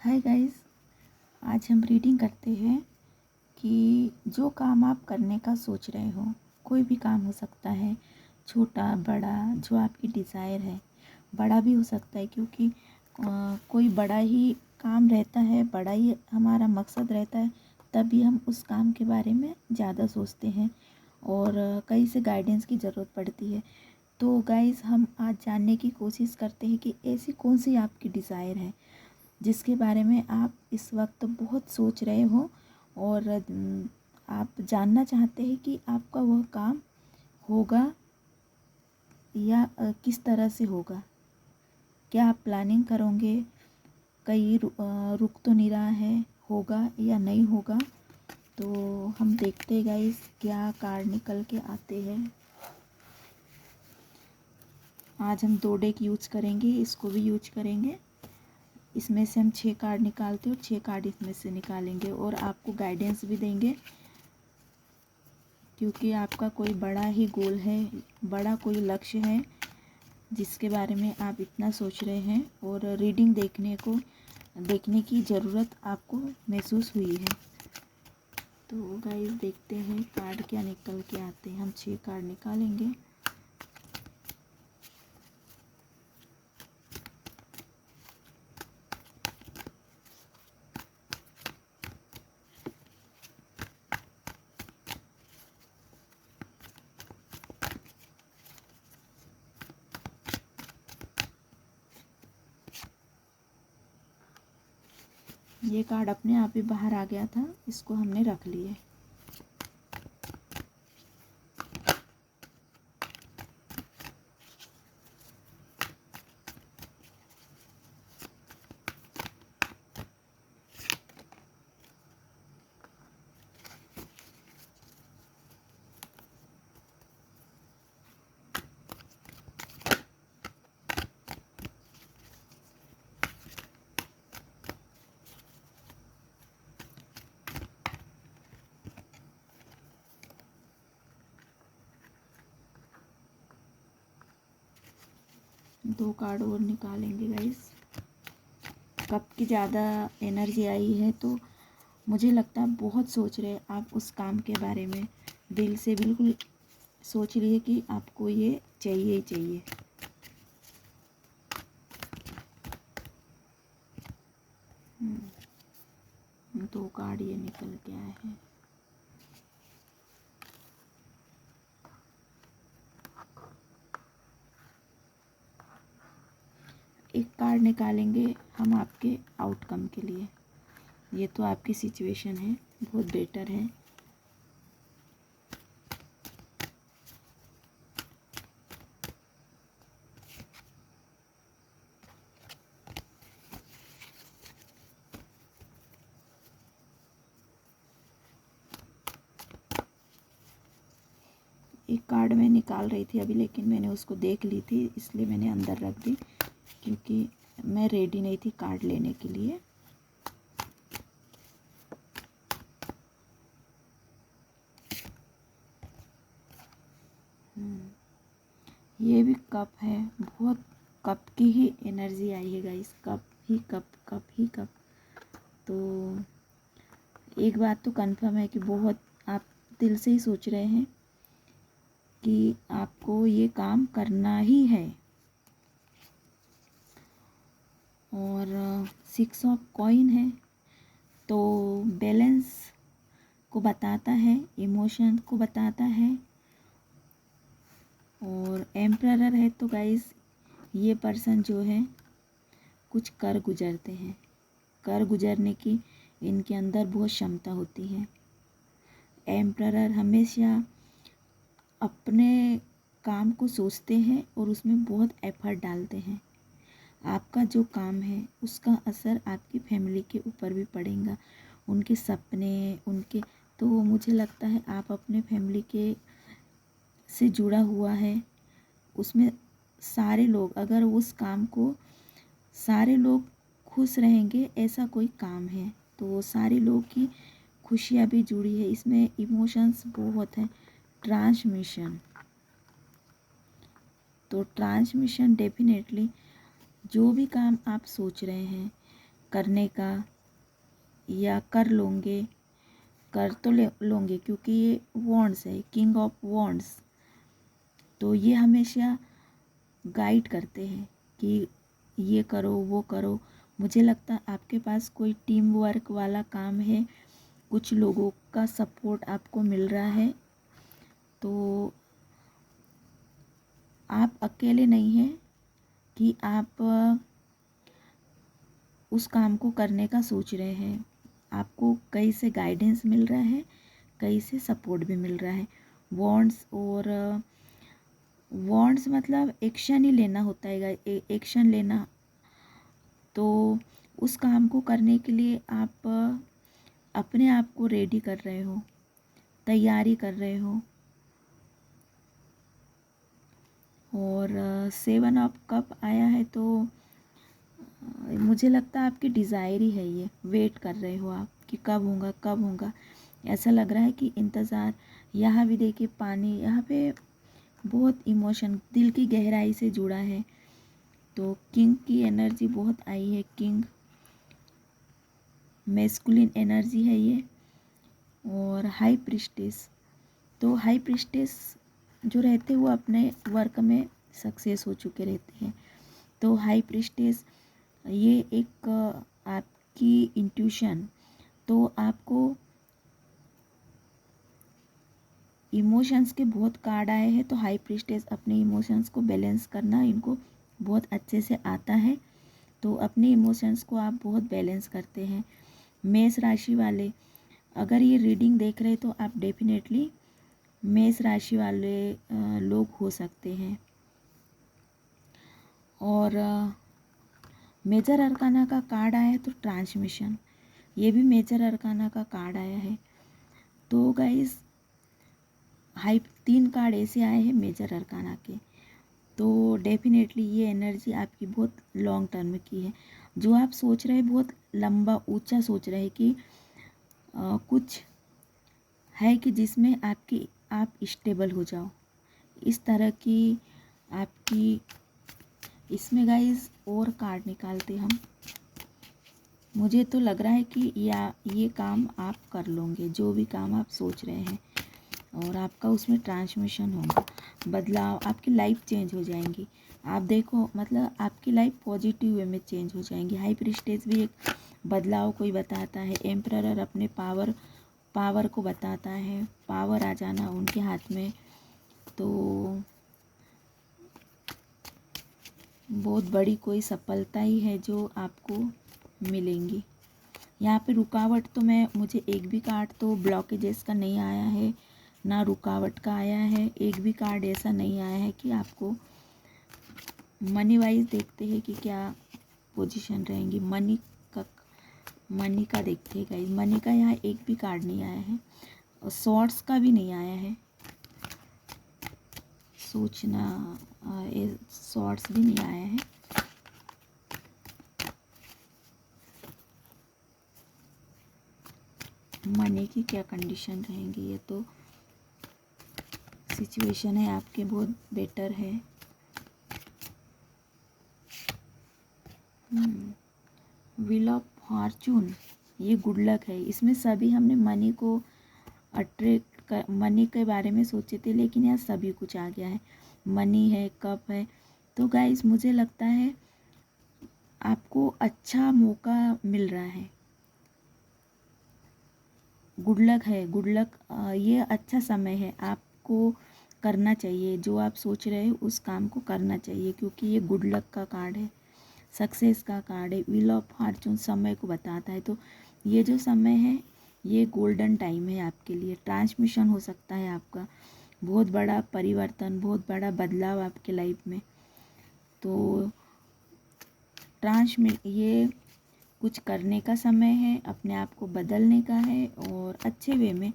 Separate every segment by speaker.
Speaker 1: Hi guys, आज हम reading करते हैं कि जो काम आप करने का सोच रहे हो, कोई भी काम हो सकता है, छोटा बड़ा, जो आपकी डिज़ायर है। बड़ा भी हो सकता है क्योंकि कोई बड़ा ही काम रहता है, बड़ा ही हमारा मकसद रहता है, तभी हम उस काम के बारे में ज़्यादा सोचते हैं और कहीं से गाइडेंस की ज़रूरत पड़ती है। तो गाइस, हम आज जानने की कोशिश करते हैं कि ऐसी कौन सी आपकी डिज़ायर है जिसके बारे में आप इस वक्त बहुत सोच रहे हो और आप जानना चाहते हैं कि आपका वह काम होगा या किस तरह से होगा। क्या आप प्लानिंग करोगे, कहीं रुक तो नहीं रहा है, होगा या नहीं होगा। तो हम देखते हैं गाइस क्या कार्ड निकल के आते हैं। आज हम 2 डेक यूज करेंगे, इसको भी यूज करेंगे। इसमें से हम 6 कार्ड निकालते हैं और 6 कार्ड इसमें से निकालेंगे और आपको गाइडेंस भी देंगे क्योंकि आपका कोई बड़ा ही गोल है, बड़ा कोई लक्ष्य है जिसके बारे में आप इतना सोच रहे हैं और रीडिंग देखने की ज़रूरत आपको महसूस हुई है। तो गाइस, देखते हैं कार्ड क्या निकल के आते हैं। हम 6 कार्ड निकालेंगे। ये कार्ड अपने आप ही बाहर आ गया था, इसको हमने रख लिया। दो कार्ड और निकालेंगे गाइस। कप की ज़्यादा एनर्जी आई है तो मुझे लगता है बहुत सोच रहे हैं आप उस काम के बारे में, दिल से बिल्कुल सोच रही है कि आपको ये चाहिए ही चाहिए। दो कार्ड ये निकल के आए हैं। एक कार्ड निकालेंगे हम आपके आउटकम के लिए। ये तो आपकी सिचुएशन है, बहुत बेटर है। एक कार्ड मैं निकाल रही थी अभी, लेकिन मैंने उसको देख ली थी इसलिए मैंने अंदर रख दी क्योंकि मैं रेडी नहीं थी कार्ड लेने के लिए। ये भी कप है, बहुत कप की ही एनर्जी आई है गाइस। कप ही कप, कप ही कप। तो एक बात तो कंफर्म है कि बहुत आप दिल से ही सोच रहे हैं कि आपको ये काम करना ही है। और 6 ऑफ कॉइन है तो बैलेंस को बताता है, इमोशन को बताता है। और एम्परर है तो गाइस, ये पर्सन जो है कुछ कर गुजरते हैं, कर गुजरने की इनके अंदर बहुत क्षमता होती है। एम्परर हमेशा अपने काम को सोचते हैं और उसमें बहुत एफर्ट डालते हैं। आपका जो काम है उसका असर आपकी फैमिली के ऊपर भी पड़ेगा, उनके सपने, उनके। तो मुझे लगता है आप अपने फैमिली के से जुड़ा हुआ है, उसमें सारे लोग, अगर उस काम को सारे लोग खुश रहेंगे ऐसा कोई काम है तो सारे लोग की खुशियाँ भी जुड़ी है इसमें। इमोशंस बहुत है। ट्रांसमिशन, तो ट्रांसमिशन डेफिनेटली जो भी काम आप सोच रहे हैं करने का, या कर लोगे, कर तो लोगे क्योंकि ये वॉन्ड्स है, किंग ऑफ वॉन्ड्स। तो ये हमेशा गाइड करते हैं कि ये करो वो करो। मुझे लगता है आपके पास कोई टीम वर्क वाला काम है, कुछ लोगों का सपोर्ट आपको मिल रहा है, तो आप अकेले नहीं हैं कि आप उस काम को करने का सोच रहे हैं। आपको कहीं से गाइडेंस मिल रहा है, कहीं से सपोर्ट भी मिल रहा है। वॉन्ट्स और वॉन्ट्स मतलब एक्शन ही लेना होता है, एक्शन लेना। तो उस काम को करने के लिए आप अपने आप को रेडी कर रहे हो, तैयारी कर रहे हो। और 7 ऑफ कप आया है, तो मुझे लगता है आपकी डिज़ायर ही है, ये वेट कर रहे हो आप कि कब होगा कब होगा। ऐसा लग रहा है कि इंतज़ार। यहाँ भी देखिए पानी, यहाँ पे बहुत इमोशन दिल की गहराई से जुड़ा है। तो किंग की एनर्जी बहुत आई है, किंग मैस्कुलिन एनर्जी है ये। और हाई प्रिस्टेस, तो हाई प्रिस्टेस जो रहते हैं वो अपने वर्क में सक्सेस हो चुके रहते हैं। तो हाई प्रिस्टेस ये एक आपकी इंट्यूशन, तो आपको इमोशंस के बहुत कार्ड आए हैं। तो हाई प्रिस्टेस अपने इमोशंस को बैलेंस करना इनको बहुत अच्छे से आता है। तो अपने इमोशंस को आप बहुत बैलेंस करते हैं। मेष राशि वाले अगर ये रीडिंग देख रहे तो आप डेफिनेटली मेष राशि वाले लोग हो सकते हैं। और मेजर अरकाना का कार्ड आया है तो ट्रांसमिशन, ये भी मेजर अरकाना का कार्ड आया है। तो गाइस हाई 3 कार्ड ऐसे आए हैं मेजर अरकाना के। तो डेफिनेटली ये एनर्जी आपकी बहुत लॉन्ग टर्म की है। जो आप सोच रहे हैं बहुत लंबा ऊंचा सोच रहे हैं कि कुछ है कि जिसमें आप स्टेबल हो जाओ, इस तरह की आपकी। इसमें गाइस और कार्ड निकालते हम। मुझे तो लग रहा है कि ये काम आप कर लोगे, जो भी काम आप सोच रहे हैं, और आपका उसमें ट्रांसमिशन होगा, बदलाव, आपकी लाइफ चेंज हो जाएंगी। आप देखो मतलब आपकी लाइफ पॉजिटिव वे में चेंज हो जाएंगी। हाई प्रिस्टेस भी एक बदलाव को ही बताता है। एम्परर अपने पावर को बताता है, पावर आ जाना उनके हाथ में। तो बहुत बड़ी कोई सफलता ही है जो आपको मिलेंगी। यहाँ पे रुकावट तो मुझे एक भी कार्ड तो ब्लॉकेजेस का नहीं आया है, ना रुकावट का आया है। एक भी कार्ड ऐसा नहीं आया है कि आपको मनी वाइज देखते हैं कि क्या पोजीशन रहेंगी। मनी का देखते हैं गाइस, मनी का यहाँ एक भी कार्ड नहीं आया है, और शॉर्ट्स का भी नहीं आया है। सोचना शॉर्ट्स भी नहीं आया है। मनी की क्या कंडीशन रहेंगी, ये तो सिचुएशन है आपके बहुत बेटर है। व्हील ऑफ फॉर्चून ये गुड लक है। इसमें सभी हमने मनी को अट्रैक्ट कर, मनी के बारे में सोचे थे, लेकिन यहाँ सभी कुछ आ गया है। मनी है, कप है। तो गाइस मुझे लगता है आपको अच्छा मौका मिल रहा है, गुड लक है, गुड लक। ये अच्छा समय है, आपको करना चाहिए जो आप सोच रहे हो, उस काम को करना चाहिए, क्योंकि ये गुड लक का कार्ड है, सक्सेस का कार्ड है। व्हील ऑफ फॉर्चून समय को बताता है। तो ये जो समय है ये गोल्डन टाइम है आपके लिए। ट्रांसमिशन हो सकता है आपका, बहुत बड़ा परिवर्तन, बहुत बड़ा बदलाव आपके लाइफ में। तो ये कुछ करने का समय है, अपने आप को बदलने का है, और अच्छे वे में,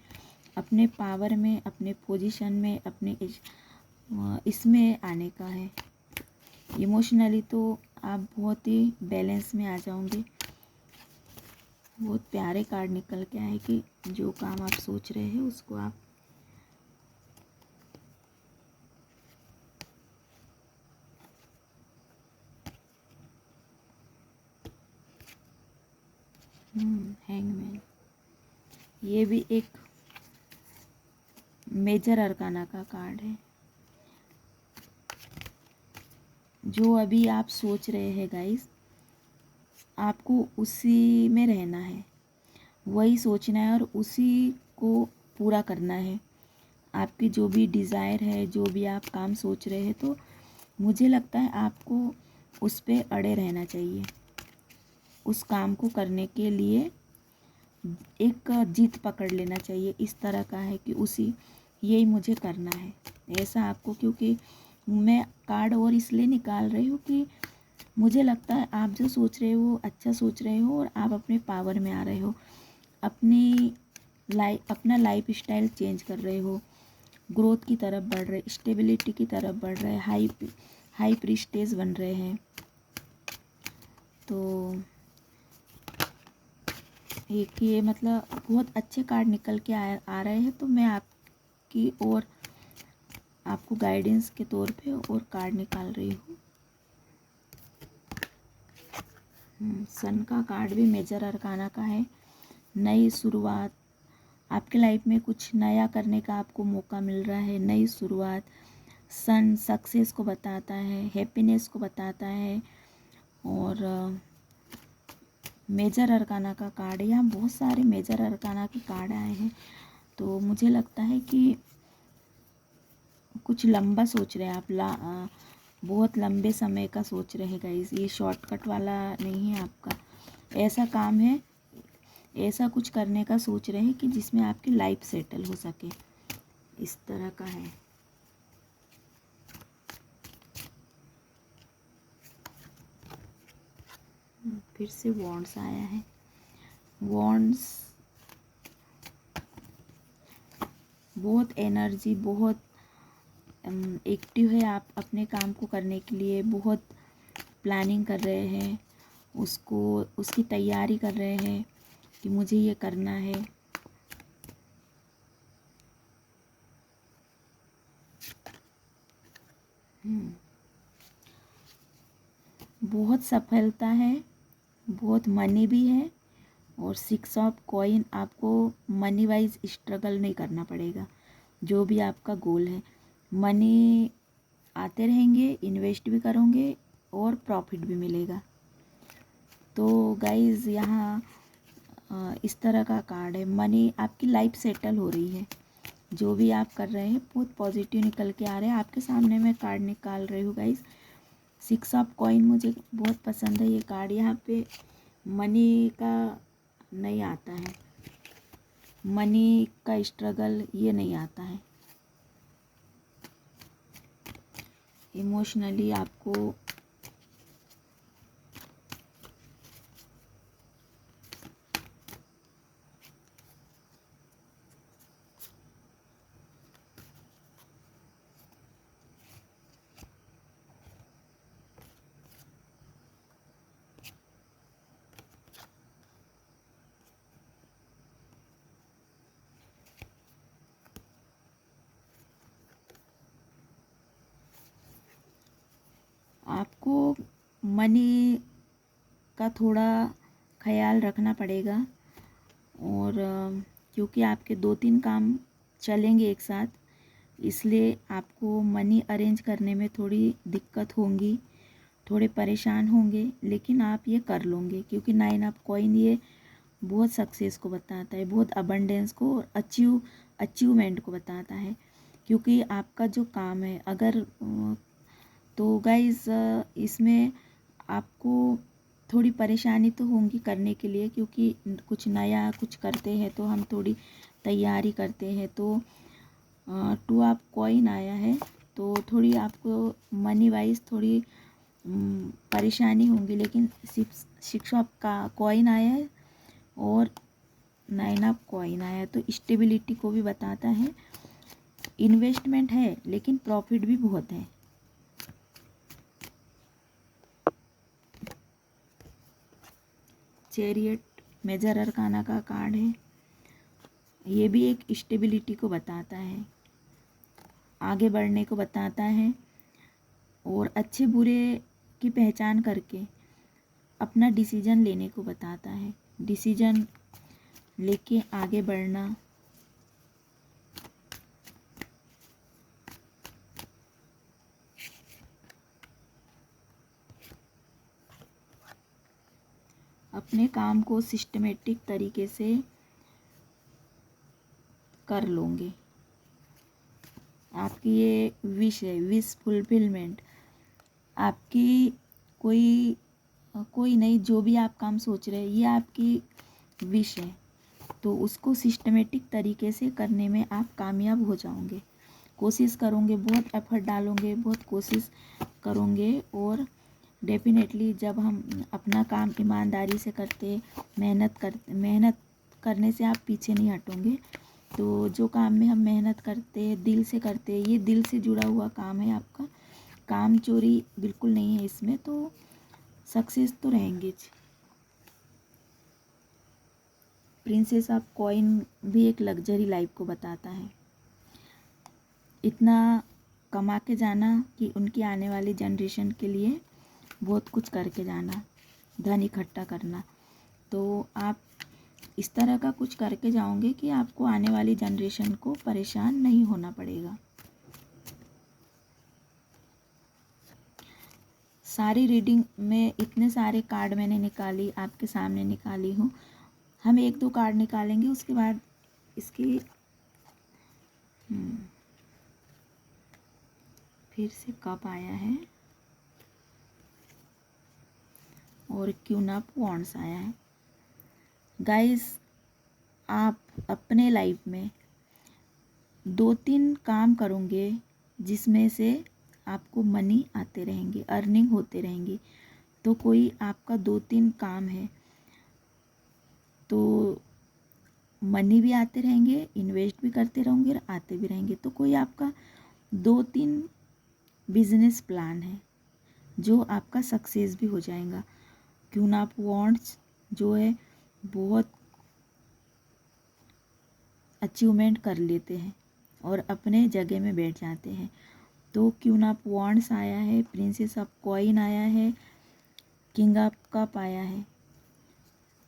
Speaker 1: अपने पावर में, अपने पोजीशन में, अपने इसमें आने का है। इमोशनली तो आप बहुत ही बैलेंस में आ जाओगे। बहुत प्यारे कार्ड निकल के आए कि जो काम आप सोच रहे हैं उसको आप हैंगमैन, ये भी एक मेजर अरकाना का कार्ड है। जो अभी आप सोच रहे हैं गाइस, आपको उसी में रहना है, वही सोचना है और उसी को पूरा करना है। आपकी जो भी डिज़ायर है, जो भी आप काम सोच रहे हैं, तो मुझे लगता है आपको उस पे अड़े रहना चाहिए। उस काम को करने के लिए एक जिद पकड़ लेना चाहिए, इस तरह का है कि उसी यही मुझे करना है ऐसा आपको। क्योंकि मैं कार्ड और इसलिए निकाल रही हूँ कि मुझे लगता है आप जो सोच रहे हो अच्छा सोच रहे हो और आप अपने पावर में आ रहे हो, अपना लाइफ स्टाइल चेंज कर रहे हो, ग्रोथ की तरफ बढ़ रहे, स्टेबिलिटी की तरफ बढ़ रहे, हाई प्रीस्टेज बन रहे हैं। तो एक ये मतलब बहुत अच्छे कार्ड निकल के आ रहे हैं। तो मैं आपकी और आपको गाइडेंस के तौर पे और कार्ड निकाल रही हूँ। सन का कार्ड भी मेजर अरकाना का है। नई शुरुआत, आपके लाइफ में कुछ नया करने का आपको मौका मिल रहा है, नई शुरुआत। सन सक्सेस को बताता है, हैप्पीनेस को बताता है। और मेजर अरकाना का कार्ड है। यहाँ बहुत सारे मेजर अरकाना के कार्ड आए हैं। तो मुझे लगता है कि कुछ लंबा सोच रहे हैं आप, बहुत लंबे समय का सोच रहे हैं गाइस। ये शॉर्टकट वाला नहीं है आपका, ऐसा काम है, ऐसा कुछ करने का सोच रहे हैं कि जिसमें आपकी लाइफ सेटल हो सके, इस तरह का है। फिर से वॉन्ड्स आया है। वॉन्ड्स बहुत एनर्जी, बहुत एक्टिव है। आप अपने काम को करने के लिए बहुत प्लानिंग कर रहे हैं, उसकी तैयारी कर रहे हैं कि मुझे ये करना है। बहुत सफलता है, बहुत मनी भी है। और 6 ऑफ कॉइन, आपको मनी वाइज स्ट्रगल नहीं करना पड़ेगा। जो भी आपका गोल है, मनी आते रहेंगे, इन्वेस्ट भी करोगे और प्रॉफिट भी मिलेगा। तो गाइज़ यहाँ इस तरह का कार्ड है। मनी, आपकी लाइफ सेटल हो रही है, जो भी आप कर रहे हैं बहुत पॉजिटिव निकल के आ रहे हैं। आपके सामने मैं कार्ड निकाल रही हूँ गाइज़। 6 ऑफ कॉइन मुझे बहुत पसंद है ये कार्ड। यहाँ पे मनी का नहीं आता है, मनी का स्ट्रगल ये नहीं आता है। इमोशनली आपको मनी का थोड़ा ख्याल रखना पड़ेगा। और क्योंकि आपके 2-3 काम चलेंगे एक साथ, इसलिए आपको मनी अरेंज करने में थोड़ी दिक्कत होंगी, थोड़े परेशान होंगे, लेकिन आप ये कर लोगे। क्योंकि 9 ऑफ कॉइन ये बहुत सक्सेस को बताता है, बहुत अबंडेंस को और अचीवमेंट को बताता है। क्योंकि आपका जो काम है, अगर तो गाइज़ इसमें आपको थोड़ी परेशानी तो होंगी करने के लिए, क्योंकि कुछ नया कुछ करते हैं तो हम थोड़ी तैयारी करते हैं। तो 2 ऑफ कॉइन आया है, तो थोड़ी आपको मनी वाइज थोड़ी परेशानी होंगी। लेकिन 6 ऑफ का कॉइन आया है और 9 ऑफ कॉइन आया है, तो स्टेबिलिटी को भी बताता है। इन्वेस्टमेंट है लेकिन प्रॉफिट भी बहुत है। चैरियट मेजर अरकाना का कार्ड है। ये भी एक स्टेबिलिटी को बताता है, आगे बढ़ने को बताता है और अच्छे बुरे की पहचान करके अपना डिसीजन लेने को बताता है। डिसीजन लेके आगे बढ़ना, अपने काम को सिस्टमेटिक तरीके से कर लोगे। आपकी ये विश है, विश फुलफिलमेंट। आपकी कोई कोई नहीं, जो भी आप काम सोच रहे हैं ये आपकी विश है, तो उसको सिस्टमेटिक तरीके से करने में आप कामयाब हो जाओगे। कोशिश करोगे, बहुत एफर्ट डालोगे, बहुत कोशिश करोगे, और डेफिनेटली जब हम अपना काम ईमानदारी से करते, मेहनत करने से आप पीछे नहीं हटोगे। तो जो काम में हम मेहनत करते, दिल से करते, ये दिल से जुड़ा हुआ काम है आपका, काम चोरी बिल्कुल नहीं है इसमें, तो सक्सेस तो रहेंगे। प्रिंसेस ऑफ कॉइन भी एक लग्जरी लाइफ को बताता है। इतना कमा के जाना कि उनकी आने वाली जनरेशन के लिए बहुत कुछ करके जाना, धन इकट्ठा करना। तो आप इस तरह का कुछ करके जाओगे कि आपको आने वाली जनरेशन को परेशान नहीं होना पड़ेगा। सारी रीडिंग में इतने सारे कार्ड मैंने निकाली, आपके सामने निकाली हूँ। हम एक दो कार्ड निकालेंगे, उसके बाद इसकी फिर से कप आया है और क्वीन ऑफ वॉन्ड्स आया है। गाइस, आप अपने लाइफ में 2-3 काम करोगे जिसमें से आपको मनी आते रहेंगे, अर्निंग होते रहेंगी। तो कोई आपका 2-3 काम है तो मनी भी आते रहेंगे, इन्वेस्ट भी करते रहोगे और आते भी रहेंगे। तो कोई आपका 2-3 बिजनेस प्लान है जो आपका सक्सेस भी हो जाएगा। क्वीन ऑफ वॉन्ड्स जो है बहुत अचीवमेंट कर लेते हैं और अपने जगह में बैठ जाते हैं। तो क्वीन ऑफ वॉन्ड्स आया है, प्रिंसेस ऑफ कॉइन आया है, किंग ऑफ कप आया है।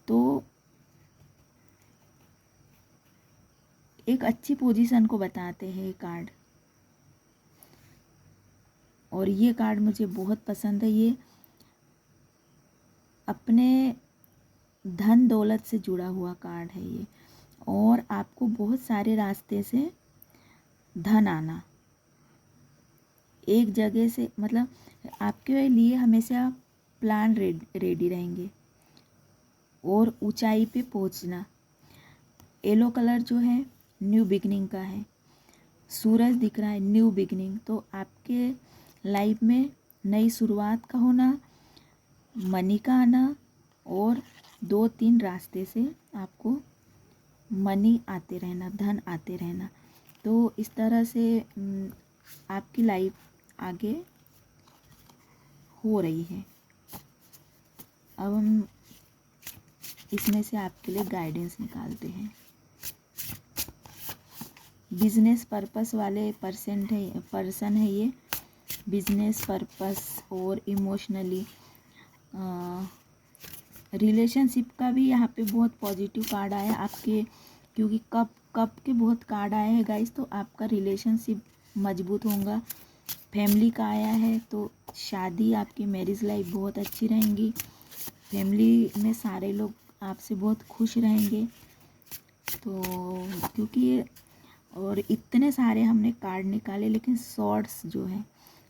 Speaker 1: तो एक अच्छी पोजीशन को बताते हैं ये कार्ड, और ये कार्ड मुझे बहुत पसंद है। ये अपने धन दौलत से जुड़ा हुआ कार्ड है ये, और आपको बहुत सारे रास्ते से धन आना, एक जगह से, मतलब आपके लिए हमेशा प्लान रेडी रहेंगे और ऊंचाई पे पहुंचना। येलो कलर जो है न्यू बिगनिंग का है, सूरज दिख रहा है, न्यू बिगनिंग। तो आपके लाइफ में नई शुरुआत का होना, मनी का आना, और 2-3 रास्ते से आपको मनी आते रहना, धन आते रहना। तो इस तरह से आपकी लाइफ आगे हो रही है। अब हम इसमें से आपके लिए गाइडेंस निकालते हैं। बिजनेस पर्पस वाले पर्सन है ये, बिजनेस पर्पस और इमोशनली रिलेशनशिप का भी यहाँ पे बहुत पॉजिटिव कार्ड आया आपके, क्योंकि कप के बहुत कार्ड आए हैं गाइस। तो आपका रिलेशनशिप मजबूत होगा। फैमिली का आया है, तो शादी, आपकी मैरिज लाइफ बहुत अच्छी रहेंगी। फैमिली में सारे लोग आपसे बहुत खुश रहेंगे। तो क्योंकि और इतने सारे हमने कार्ड निकाले, लेकिन शॉर्ट्स जो है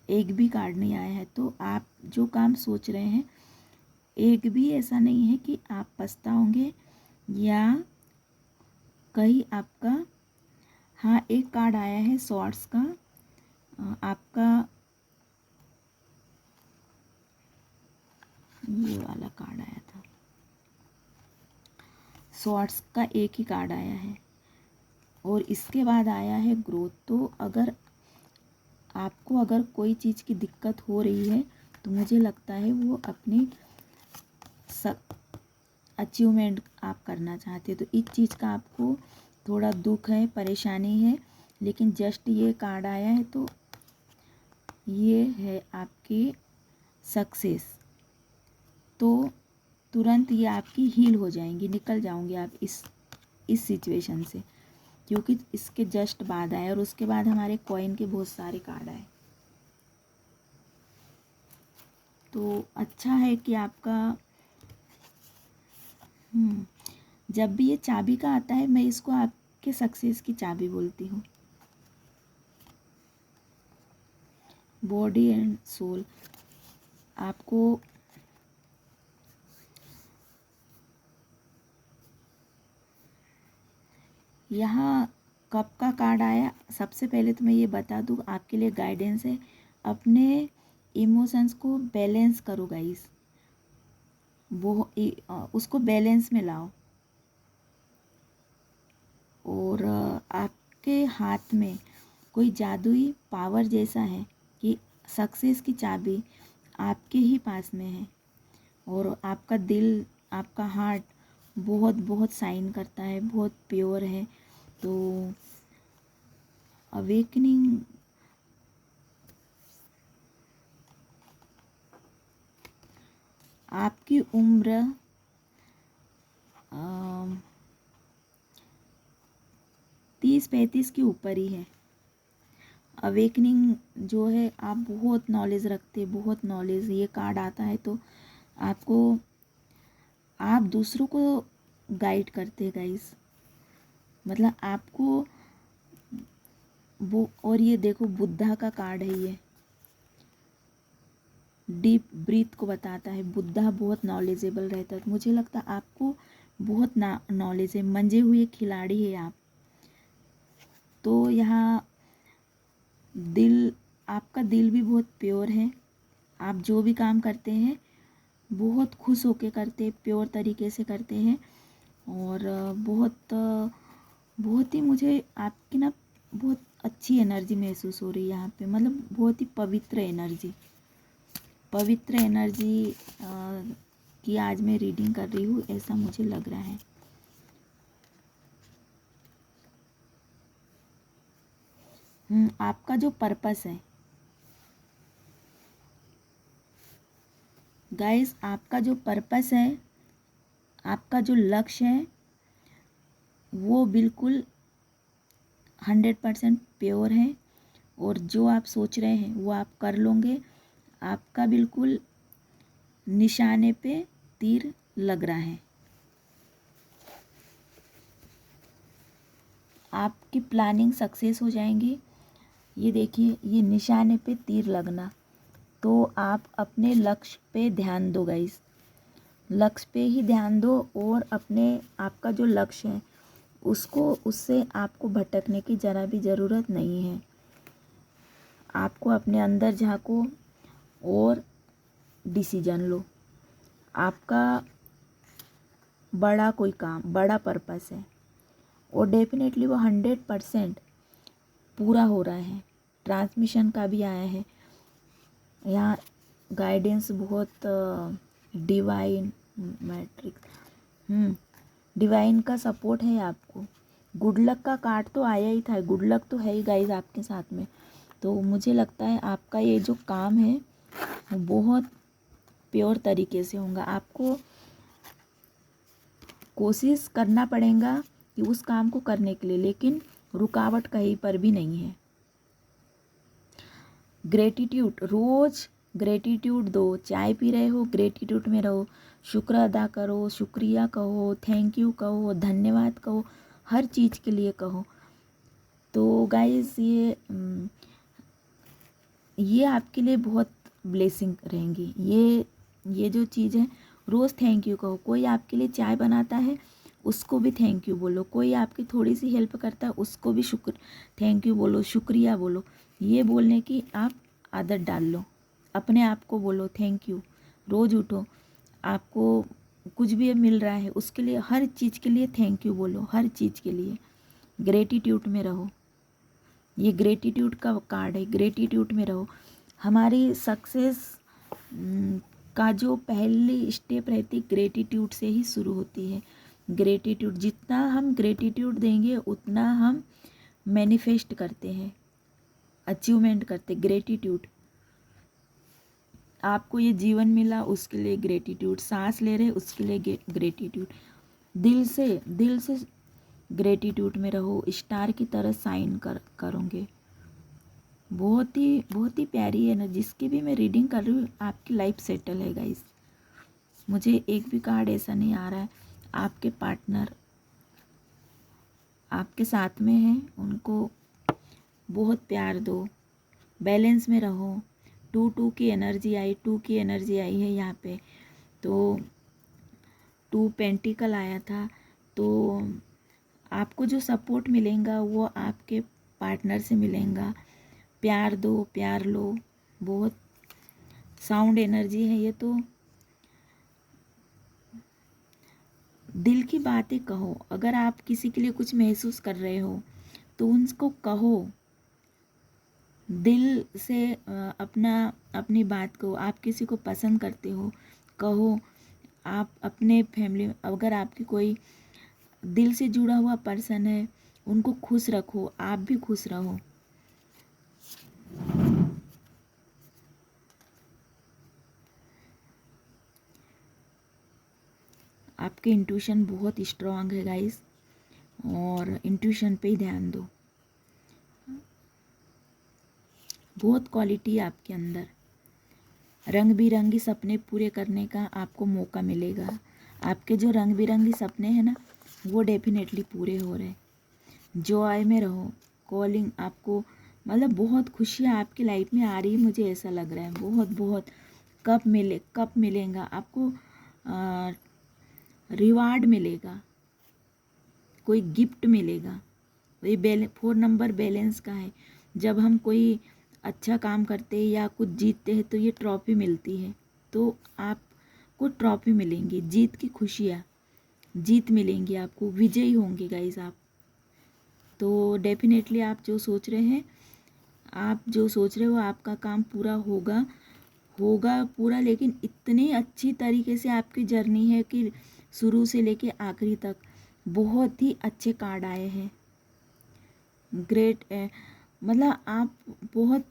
Speaker 1: एक भी कार्ड नहीं आया है। तो आप जो काम सोच रहे हैं, एक भी ऐसा नहीं है कि आप पछताओगे या कहीं आपका, हाँ एक कार्ड आया है शॉर्ट्स का, आपका ये वाला कार्ड आया था, शॉर्ट्स का एक ही कार्ड आया है, और इसके बाद आया है ग्रोथ। तो अगर आपको अगर कोई चीज़ की दिक्कत हो रही है, तो मुझे लगता है वो अपनी अचीवमेंट आप करना चाहते हो, तो इस चीज़ का आपको थोड़ा दुख है, परेशानी है, लेकिन जस्ट ये कार्ड आया है तो ये है आपकी सक्सेस। तो तुरंत ये आपकी हील हो जाएंगी, निकल जाओगे आप इस सिचुएशन से, क्योंकि इसके जस्ट बाद आए और उसके बाद हमारे कॉइन के बहुत सारे कार्ड आए। तो अच्छा है कि आपका जब भी ये चाबी का आता है, मैं इसको आपके सक्सेस की चाबी बोलती हूँ। बॉडी एंड सोल, आपको यहाँ कप का कार्ड आया। सबसे पहले तो मैं ये बता दूँ, आपके लिए गाइडेंस है, अपने इमोशंस को बैलेंस करो गाइस, उसको बैलेंस में लाओ। और आपके हाथ में कोई जादुई पावर जैसा है कि सक्सेस की चाबी आपके ही पास में है, और आपका दिल, आपका हार्ट बहुत बहुत साइन करता है, बहुत प्योर है। तो अवेकनिंग, आपकी उम्र 30-35 के ऊपर ही है। अवेकनिंग जो है, आप बहुत नॉलेज रखते, बहुत नॉलेज, ये कार्ड आता है तो आपको, आप दूसरों को गाइड करते गाइस, मतलब आपको वो। और ये देखो बुद्धा का कार्ड है, ये डीप ब्रीथ को बताता है। बुद्धा बहुत नॉलेजेबल रहता है, तो मुझे लगता है आपको बहुत नॉलेज है, मंजे हुए खिलाड़ी है आप। तो यहाँ दिल, आपका दिल भी बहुत प्योर है, आप जो भी काम करते हैं बहुत खुश होके करते, प्योर तरीके से करते हैं। और बहुत ही मुझे आपकी ना बहुत अच्छी एनर्जी महसूस हो रही है यहाँ पे, मतलब बहुत ही पवित्र एनर्जी, पवित्र एनर्जी की आज मैं रीडिंग कर रही हूँ, ऐसा मुझे लग रहा है। आपका जो पर्पस है गाइस, आपका जो पर्पस है, आपका जो लक्ष्य है, वो बिल्कुल 100% प्योर है, और जो आप सोच रहे हैं वो आप कर लोगे। आपका बिल्कुल निशाने पे तीर लग रहा है, आपकी प्लानिंग सक्सेस हो जाएंगी। ये देखिए, ये निशाने पे तीर लगना, तो आप अपने लक्ष्य पे ध्यान दो गाइस, लक्ष्य पे ही ध्यान दो, और अपने, आपका जो लक्ष्य है उसको, उससे आपको भटकने की ज़रा भी ज़रूरत नहीं है। आपको अपने अंदर झांको और डिसीजन लो। आपका बड़ा कोई काम, बड़ा पर्पस है, और डेफिनेटली वो 100% पूरा हो रहा है। ट्रांसमिशन का भी आया है यहाँ, गाइडेंस बहुत डिवाइन मैट्रिक्स, डिवाइन का सपोर्ट है आपको। गुड लक का कार्ड तो आया ही था, गुड लक तो है ही गाइज आपके साथ में। तो मुझे लगता है आपका ये जो काम है वो बहुत प्योर तरीके से होगा। आपको कोशिश करना पड़ेगा कि उस काम को करने के लिए, लेकिन रुकावट कहीं पर भी नहीं है। ग्रेटिट्यूड, रोज़ ग्रेटिट्यूड दो, चाय पी रहे हो ग्रेटिट्यूड में रहो, शुक्र अदा करो, शुक्रिया कहो, थैंक यू कहो, धन्यवाद कहो, हर चीज़ के लिए कहो। तो गाइस ये आपके लिए बहुत ब्लेसिंग रहेंगी। ये जो चीज़ है, रोज़ थैंक यू कहो। कोई आपके लिए चाय बनाता है उसको भी थैंक यू बोलो, कोई आपकी थोड़ी सी हेल्प करता है उसको भी शुक्र, थैंक यू बोलो, शुक्रिया बोलो। ये बोलने की आप आदत डाल लो, अपने आप को बोलो थैंक यू। रोज़ उठो, आपको कुछ भी मिल रहा है उसके लिए, हर चीज़ के लिए थैंक यू बोलो, हर चीज़ के लिए ग्रेटिट्यूड में रहो। ये ग्रेटिट्यूड का कार्ड है, ग्रेटिट्यूड में रहो। हमारी सक्सेस का जो पहली स्टेप रहती, ग्रेटिट्यूड से ही शुरू होती है। ग्रेटिट्यूड, जितना हम ग्रेटिट्यूड देंगे उतना हम मैनिफेस्ट करते हैं, अचीवमेंट करते। ग्रेटिट्यूड, आपको ये जीवन मिला उसके लिए ग्रेटिट्यूड, सांस ले रहे उसके लिए ग्रेटिट्यूड। दिल से ग्रेटिट्यूड में रहो, स्टार की तरह साइन करोगे। बहुत ही प्यारी है ना। जिसकी भी मैं रीडिंग कर रही हूँ आपकी लाइफ सेटल है गाइस। मुझे एक भी कार्ड ऐसा नहीं आ रहा है। आपके पार्टनर आपके साथ में है, उनको बहुत प्यार दो, बैलेंस में रहो। 2 की एनर्जी आई, 2 की एनर्जी आई है यहाँ पे। तो 2 पेंटिकल आया था। तो आपको जो सपोर्ट मिलेगा वो आपके पार्टनर से मिलेगा। प्यार दो, प्यार लो। बहुत साउंड एनर्जी है ये। तो दिल की बातें कहो। अगर आप किसी के लिए कुछ महसूस कर रहे हो तो उनको कहो दिल से। अपनी बात को, आप किसी को पसंद करते हो कहो। आप अपने फैमिली, अगर आपकी कोई दिल से जुड़ा हुआ पर्सन है उनको खुश रखो, आप भी खुश रहो। आपके इंट्यूशन बहुत स्ट्रांग है गाइस, और इंट्यूशन पे ही ध्यान दो। बहुत क्वालिटी है आपके अंदर। रंग बिरंगी सपने पूरे करने का आपको मौका मिलेगा। आपके जो रंग बिरंगी सपने हैं ना वो डेफिनेटली पूरे हो रहे। जॉय में रहो। कॉलिंग आपको, मतलब बहुत खुशियाँ आपकी लाइफ में आ रही है, मुझे ऐसा लग रहा है। बहुत कब मिलेगा आपको, रिवार्ड मिलेगा, कोई गिफ्ट मिलेगा। ये 4 नंबर बैलेंस का है। जब हम कोई अच्छा काम करते हैं या कुछ जीतते हैं तो ये ट्रॉफी मिलती है। तो आपको ट्रॉफी मिलेंगी, जीत की खुशियाँ, जीत मिलेंगी आपको, विजयी होंगे गाइस आप। तो डेफिनेटली आप जो सोच रहे हैं, वो आपका काम पूरा होगा पूरा। लेकिन इतनी अच्छी तरीके से आपकी जर्नी है कि शुरू से लेके आखिरी तक बहुत ही अच्छे कार्ड आए हैं। ग्रेट, मतलब आप बहुत,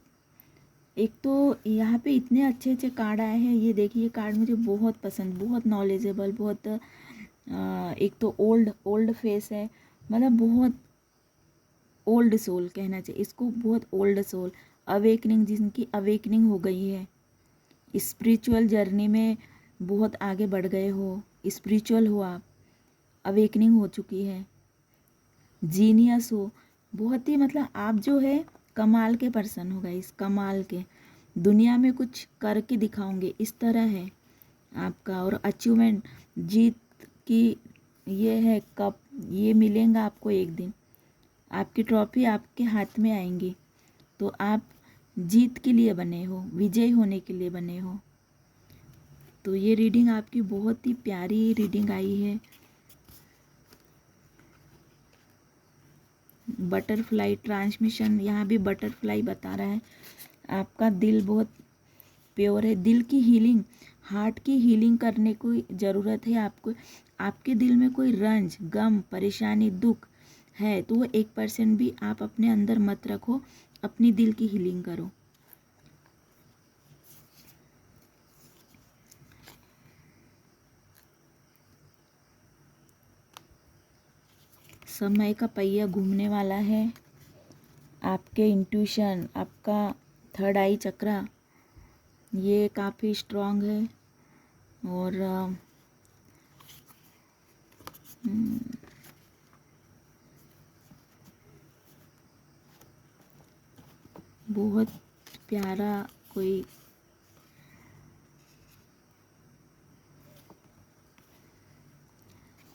Speaker 1: एक तो यहाँ पे इतने अच्छे अच्छे कार्ड आए हैं। ये देखिए, ये कार्ड मुझे बहुत पसंद, बहुत नॉलेजेबल, बहुत एक तो ओल्ड फेस है, मतलब बहुत ओल्ड सोल कहना चाहिए इसको, बहुत ओल्ड सोल। अवेकनिंग, जिनकी अवेकनिंग हो गई है, स्पिरिचुअल जर्नी में बहुत आगे बढ़ गए हो, स्पिरिचुअल हो आप, अवेकनिंग हो चुकी है, जीनियस हो, बहुत ही, मतलब आप जो है कमाल के पर्सन हो गाइस, कमाल के, दुनिया में कुछ करके दिखाओगे इस तरह है आपका। और अचीवमेंट, जीत की ये है कप, ये मिलेगा आपको एक दिन। आपकी ट्रॉफी आपके हाथ में आएंगी। तो आप जीत के लिए बने हो, विजय होने के लिए बने हो। तो ये रीडिंग आपकी बहुत ही प्यारी रीडिंग आई है। बटरफ्लाई ट्रांसमिशन, यहाँ भी बटरफ्लाई बता रहा है। आपका दिल बहुत प्योर है। दिल की हीलिंग, हार्ट की हीलिंग करने की ज़रूरत है आपको। आपके दिल में कोई रंज, गम, परेशानी, दुख है तो वो 1% भी आप अपने अंदर मत रखो, अपनी दिल की हीलिंग करो। समय का पहिया घूमने वाला है। आपके इंट्यूशन, आपका थर्ड आई चक्रा, ये काफ़ी स्ट्रांग है। और बहुत प्यारा कोई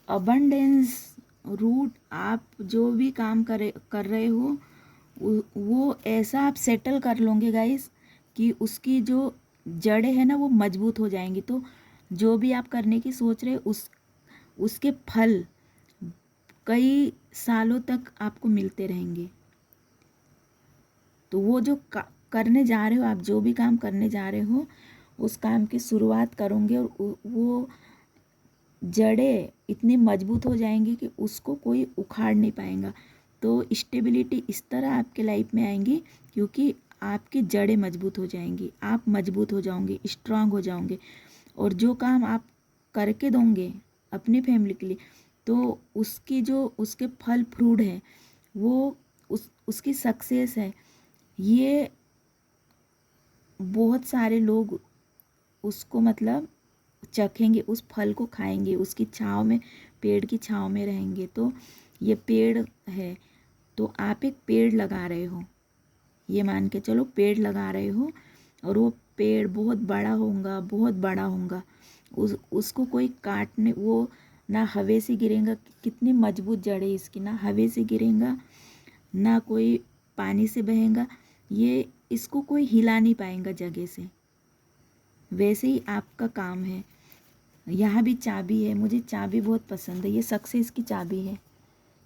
Speaker 1: अबंडेंस रूट। आप जो भी काम कर रहे हो वो ऐसा आप सेटल कर लोगे गाइस कि उसकी जो जड़ें है ना वो मजबूत हो जाएंगी। तो जो भी आप करने की सोच रहे उसके फल कई सालों तक आपको मिलते रहेंगे। तो वो जो करने जा रहे हो, आप जो भी काम करने जा रहे हो उस काम की शुरुआत करोगे और वो जड़ें इतनी मजबूत हो जाएंगी कि उसको कोई उखाड़ नहीं पाएगा। तो स्टेबिलिटी इस तरह आपके लाइफ में आएंगी क्योंकि आपकी जड़ें मजबूत हो जाएंगी, आप मजबूत हो जाओगे, स्ट्रांग हो जाओगे। और जो काम आप करके दोगे अपनी फैमिली के लिए, तो उसकी जो उसके फल फ्रूट है वो उसकी सक्सेस है, ये बहुत सारे लोग उसको मतलब चखेंगे, उस फल को खाएंगे, उसकी छाँव में, पेड़ की छाँव में रहेंगे। तो ये पेड़ है, तो आप एक पेड़ लगा रहे हो, ये मान के चलो पेड़ लगा रहे हो, और वो पेड़ बहुत बड़ा होगा, बहुत बड़ा होगा। उसको कोई काटने, वो ना हवा से गिरेगा, कितनी मजबूत जड़ है इसकी, ना हवा से गिरेगा, ना कोई पानी से बहेगा, ये इसको कोई हिला नहीं पाएगा जगह से। वैसे ही आपका काम है। यहाँ भी चाबी है, मुझे चाबी बहुत पसंद है, ये सक्सेस की चाबी है।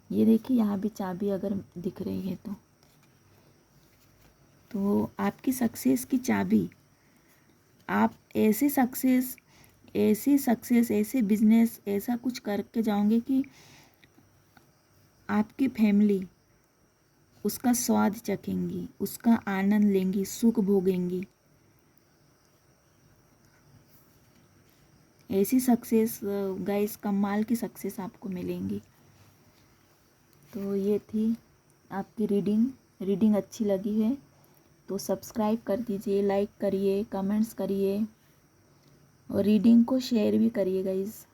Speaker 1: ये देखिए यहाँ भी चाबी अगर दिख रही है तो आपकी सक्सेस की चाबी, आप ऐसे बिजनेस ऐसा कुछ करके जाओगे कि आपकी फैमिली उसका स्वाद चखेंगी, उसका आनंद लेंगी, सुख भोगेंगी। ऐसी सक्सेस गाइस, कमाल की सक्सेस आपको मिलेंगी। तो ये थी आपकी रीडिंग अच्छी लगी है तो सब्सक्राइब कर दीजिए, लाइक करिए, कमेंट्स करिए और रीडिंग को शेयर भी करिए गाइस।